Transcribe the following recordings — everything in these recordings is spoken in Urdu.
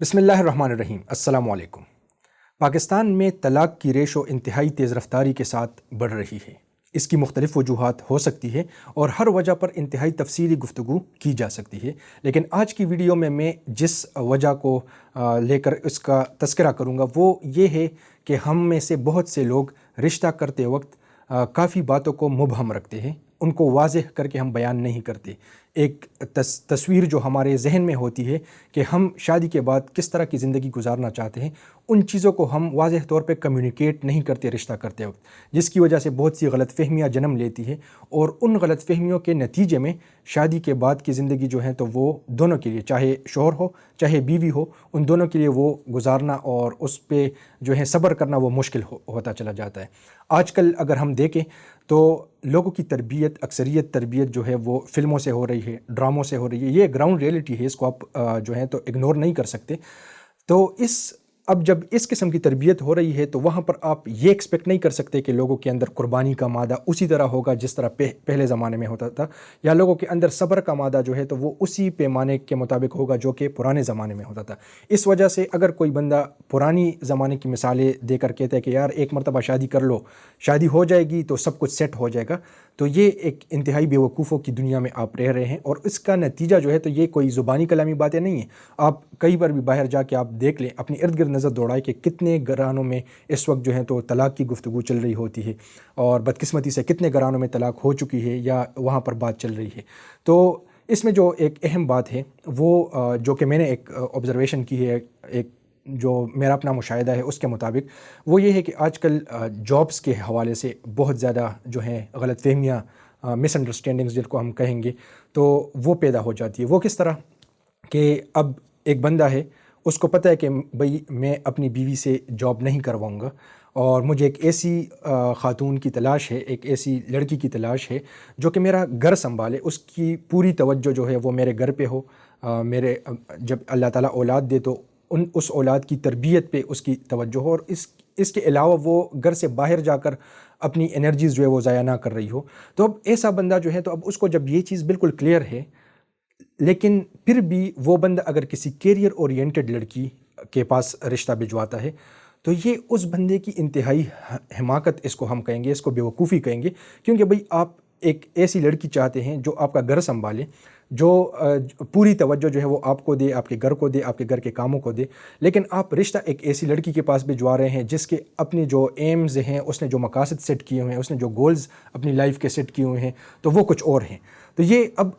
بسم اللہ الرحمن الرحیم۔ السلام علیکم۔ پاکستان میں طلاق کی ریشو انتہائی تیز رفتاری کے ساتھ بڑھ رہی ہے۔ اس کی مختلف وجوہات ہو سکتی ہے اور ہر وجہ پر انتہائی تفصیلی گفتگو کی جا سکتی ہے، لیکن آج کی ویڈیو میں جس وجہ کو لے کر اس کا تذکرہ کروں گا وہ یہ ہے کہ ہم میں سے بہت سے لوگ رشتہ کرتے وقت کافی باتوں کو مبہم رکھتے ہیں، ان کو واضح کر کے ہم بیان نہیں کرتے۔ ایک تصویر جو ہمارے ذہن میں ہوتی ہے کہ ہم شادی کے بعد کس طرح کی زندگی گزارنا چاہتے ہیں، ان چیزوں کو ہم واضح طور پہ کمیونیکیٹ نہیں کرتے رشتہ کرتے وقت، جس کی وجہ سے بہت سی غلط فہمیاں جنم لیتی ہے، اور ان غلط فہمیوں کے نتیجے میں شادی کے بعد کی زندگی جو ہے تو وہ دونوں کے لیے، چاہے شوہر ہو چاہے بیوی ہو، ان دونوں کے لیے وہ گزارنا اور اس پہ جو ہے صبر کرنا وہ مشکل ہوتا چلا جاتا ہے۔ آج کل اگر ہم دیکھیں تو لوگوں کی تربیت، اکثریت تربیت جو ہے وہ فلموں سے ہو رہی ہے، ڈراموں سے ہو رہی ہے۔ یہ گراؤنڈ ریئلٹی ہے، اس کو آپ جو ہے تو اگنور نہیں کر سکتے۔ تو اب جب اس قسم کی تربیت ہو رہی ہے تو وہاں پر آپ یہ ایکسپیکٹ نہیں کر سکتے کہ لوگوں کے اندر قربانی کا مادہ اسی طرح ہوگا جس طرح پہلے زمانے میں ہوتا تھا، یا لوگوں کے اندر صبر کا مادہ جو ہے تو وہ اسی پیمانے کے مطابق ہوگا جو کہ پرانے زمانے میں ہوتا تھا۔ اس وجہ سے اگر کوئی بندہ پرانی زمانے کی مثالیں دے کر کہتا ہے کہ یار ایک مرتبہ شادی کر لو، شادی ہو جائے گی تو سب کچھ سیٹ ہو جائے گا، تو یہ ایک انتہائی بیوقوفوں کی دنیا میں آپ رہ رہے ہیں، اور اس کا نتیجہ جو ہے تو یہ کوئی زبانی کلامی باتیں نہیں ہیں۔ آپ کئی بار بھی باہر جا کے آپ دیکھ لیں، اپنی ارد گرد نظر دوڑائیں کہ کتنے گھرانوں میں اس وقت جو ہے تو طلاق کی گفتگو چل رہی ہوتی ہے، اور بدقسمتی سے کتنے گھرانوں میں طلاق ہو چکی ہے یا وہاں پر بات چل رہی ہے۔ تو اس میں جو ایک اہم بات ہے وہ جو کہ میں نے ایک آبزرویشن کی ہے، ایک جو میرا اپنا مشاہدہ ہے اس کے مطابق، وہ یہ ہے کہ آج کل جابس کے حوالے سے بہت زیادہ جو ہیں غلط فہمیاں، مس انڈرسٹینڈنگز جن کو ہم کہیں گے، تو وہ پیدا ہو جاتی ہے۔ وہ کس طرح کہ اب ایک بندہ ہے، اس کو پتہ ہے کہ بھئی میں اپنی بیوی سے جاب نہیں کرواؤں گا، اور مجھے ایک ایسی خاتون کی تلاش ہے، ایک ایسی لڑکی کی تلاش ہے جو کہ میرا گھر سنبھالے، اس کی پوری توجہ جو ہے وہ میرے گھر پہ ہو، میرے جب اللہ تعالیٰ اولاد دے تو اس اولاد کی تربیت پہ اس کی توجہ ہو، اور اس کے علاوہ وہ گھر سے باہر جا کر اپنی انرجیز جو ہے وہ ضائع نہ کر رہی ہو۔ تو اب ایسا بندہ جو ہے تو اب اس کو جب یہ چیز بالکل کلیئر ہے، لیکن پھر بھی وہ بندہ اگر کسی کیریئر اورینٹڈ لڑکی کے پاس رشتہ بھجواتا ہے تو یہ اس بندے کی انتہائی حماقت اس کو ہم کہیں گے، اس کو بیوقوفی کہیں گے، کیونکہ بھئی آپ ایک ایسی لڑکی چاہتے ہیں جو آپ کا گھر سنبھالے، جو پوری توجہ جو ہے وہ آپ کو دے، آپ کے گھر کو دے، آپ کے گھر کے کاموں کو دے، لیکن آپ رشتہ ایک ایسی لڑکی کے پاس بھجوا رہے ہیں جس کے اپنے جو ایمز ہیں، اس نے جو مقاصد سیٹ کیے ہوئے ہیں، اس نے جو گولز اپنی لائف کے سیٹ کیے ہوئے ہیں، تو وہ کچھ اور ہیں۔ تو یہ اب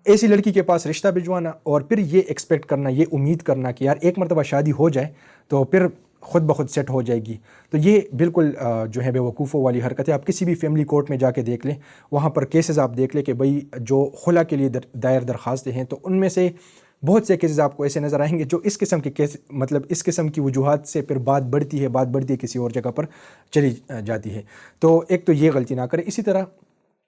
ایسی لڑکی کے پاس رشتہ بھجوانا اور پھر یہ ایکسپیکٹ کرنا، یہ امید کرنا کہ یار ایک مرتبہ شادی ہو جائے تو پھر خود بخود سیٹ ہو جائے گی، تو یہ بالکل جو ہے بیوقوفوں والی حرکت ہے۔ آپ کسی بھی فیملی کورٹ میں جا کے دیکھ لیں، وہاں پر کیسز آپ دیکھ لیں کہ بھئی جو خلا کے لیے دائر درخواستیں ہیں تو ان میں سے بہت سے کیسز آپ کو ایسے نظر آئیں گے جو اس قسم کے اس قسم کی وجوہات سے پھر بات بڑھتی ہے کسی اور جگہ پر چلی جاتی ہے۔ تو ایک تو یہ غلطی نہ کرے۔ اسی طرح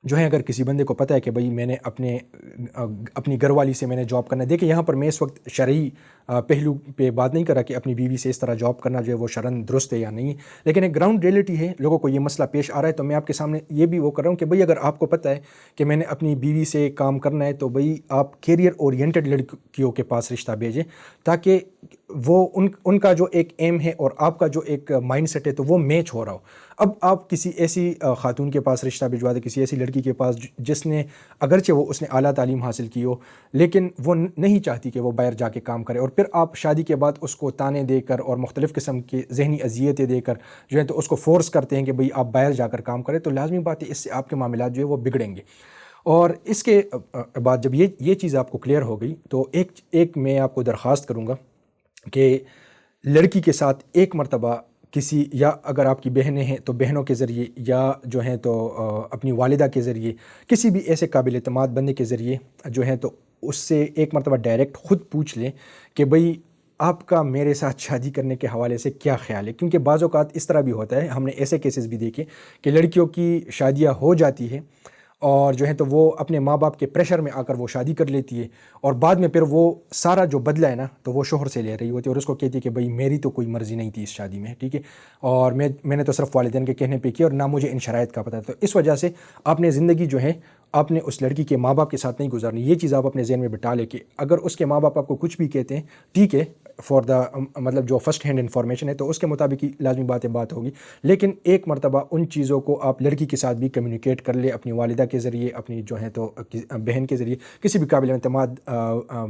جو ہے اگر کسی بندے کو پتہ ہے کہ بھئی میں نے اپنی گھر والی سے میں نے جاب کرنا ہے، دیکھیں یہاں پر میں اس وقت شرعی پہلو پہ بات نہیں کر رہا کہ اپنی بیوی سے اس طرح جاب کرنا جو ہے وہ شرعاً درست ہے یا نہیں ہے، لیکن ایک گراؤنڈ ریئلٹی ہے، لوگوں کو یہ مسئلہ پیش آ رہا ہے، تو میں آپ کے سامنے یہ بھی وہ کر رہا ہوں کہ بھئی اگر آپ کو پتہ ہے کہ میں نے اپنی بیوی سے کام کرنا ہے تو بھئی آپ کیریئر اورینٹڈ لڑکیوں کے پاس رشتہ بھیجیں، تاکہ وہ ان کا جو ایک ایم ہے اور آپ کا جو ایک مائنڈ سیٹ ہے تو وہ میچ ہو رہا ہو۔ اب آپ کسی ایسی خاتون کے پاس رشتہ بھجوا دیں، کسی ایسی لڑکی کے پاس جس نے اگرچہ اس نے اعلیٰ تعلیم حاصل کی ہو، لیکن وہ نہیں چاہتی کہ وہ باہر جا کے کام کرے، اور پھر آپ شادی کے بعد اس کو تانے دے کر اور مختلف قسم کی ذہنی اذیتیں دے کر جو ہے تو اس کو فورس کرتے ہیں کہ بھئی آپ باہر جا کر کام کریں، تو لازمی بات ہے اس سے آپ کے معاملات جو ہے وہ بگڑیں گے۔ اور اس کے بعد جب یہ چیز آپ کو کلیئر ہو گئی تو ایک میں آپ کو درخواست کروں گا کہ لڑکی کے ساتھ ایک مرتبہ کسی، یا اگر آپ کی بہنیں ہیں تو بہنوں کے ذریعے، یا جو ہیں تو اپنی والدہ کے ذریعے، کسی بھی ایسے قابل اعتماد بندے کے ذریعے جو ہیں تو اس سے ایک مرتبہ ڈائریکٹ خود پوچھ لیں کہ بھئی آپ کا میرے ساتھ شادی کرنے کے حوالے سے کیا خیال ہے، کیونکہ بعض اوقات اس طرح بھی ہوتا ہے، ہم نے ایسے کیسز بھی دیکھے کہ لڑکیوں کی شادیاں ہو جاتی ہے اور جو ہے تو وہ اپنے ماں باپ کے پریشر میں آ کر وہ شادی کر لیتی ہے، اور بعد میں پھر وہ سارا جو بدلہ ہے نا تو وہ شوہر سے لے رہی ہوتی ہے، اور اس کو کہتی ہے کہ بھئی میری تو کوئی مرضی نہیں تھی اس شادی میں، ٹھیک ہے، اور میں نے تو صرف والدین کے کہنے پہ کیا اور نہ مجھے ان شرائط کا پتہ تھا۔ تو اس وجہ سے آپ نے زندگی جو ہے آپ نے اس لڑکی کے ماں باپ کے ساتھ نہیں گزارنی۔ یہ چیز آپ اپنے ذہن میں بٹھا لیں کہ اگر اس کے ماں باپ آپ کو کچھ بھی کہتے ہیں ٹھیک ہے، فار دا مطلب جو فرسٹ ہینڈ انفارمیشن ہے تو اس کے مطابق ہی لازمی بات ہوگی، لیکن ایک مرتبہ ان چیزوں کو آپ لڑکی کے ساتھ بھی کمیونیکیٹ کر لیں، اپنی والدہ کے ذریعے، اپنی جو ہے تو بہن کے ذریعے، کسی بھی قابل اعتماد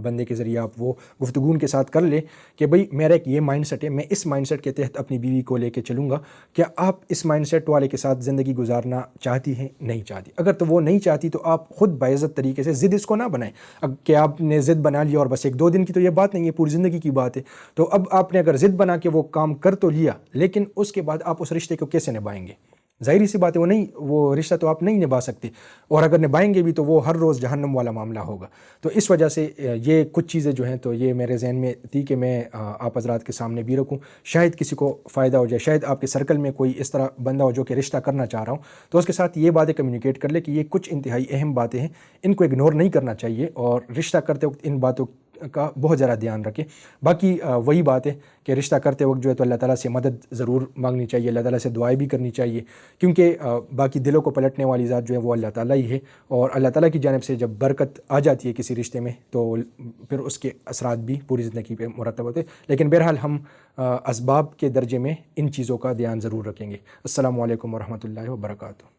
بندے کے ذریعے آپ وہ گفتگو ان کے ساتھ کر لیں کہ بھئی میرا ایک یہ مائنڈ سیٹ ہے، میں اس مائنڈ سیٹ کے تحت اپنی بیوی کو لے کے چلوں گا، کیا آپ اس مائنڈ سیٹ والے کے ساتھ زندگی گزارنا چاہتی ہیں؟ نہیں چاہتی۔ اگر تو وہ نہیں چاہتی تو آپ خود باعزت طریقے سے ضد اس کو نہ بنائیں، اب کہ آپ نے ضد بنا لیا اور بس ایک دو دن کی تو یہ بات نہیں ہے، پوری زندگی کی بات ہے۔ تو اب آپ نے اگر ضد بنا کے وہ کام کر تو لیا، لیکن اس کے بعد آپ اس رشتے کو کیسے نبھائیں گے؟ ظاہری سی بات ہے وہ رشتہ تو آپ نہیں نبھا سکتے، اور اگر نبھائیں گے بھی تو وہ ہر روز جہنم والا معاملہ ہوگا۔ تو اس وجہ سے یہ کچھ چیزیں جو ہیں تو یہ میرے ذہن میں تھی کہ میں آپ حضرات کے سامنے بھی رکھوں، شاید کسی کو فائدہ ہو جائے، شاید آپ کے سرکل میں کوئی اس طرح بندہ ہو جو کہ رشتہ کرنا چاہ رہا ہوں، تو اس کے ساتھ یہ باتیں کمیونیکیٹ کر لے کہ یہ کچھ انتہائی اہم باتیں ہیں، ان کو اگنور نہیں کرنا چاہیے، اور رشتہ کرتے وقت ان باتوں کا بہت زیادہ دھیان رکھیں۔ باقی وہی بات ہے کہ رشتہ کرتے وقت جو ہے تو اللہ تعالیٰ سے مدد ضرور مانگنی چاہیے، اللہ تعالیٰ سے دعائیں بھی کرنی چاہیے، کیونکہ باقی دلوں کو پلٹنے والی ذات جو ہے وہ اللہ تعالیٰ ہی ہے، اور اللہ تعالیٰ کی جانب سے جب برکت آ جاتی ہے کسی رشتے میں تو پھر اس کے اثرات بھی پوری زندگی پہ مرتب ہوتے ہیں۔ لیکن بہرحال ہم اسباب کے درجے میں ان چیزوں کا دھیان ضرور رکھیں گے۔ السلام علیکم ورحمۃ اللہ وبرکاتہ۔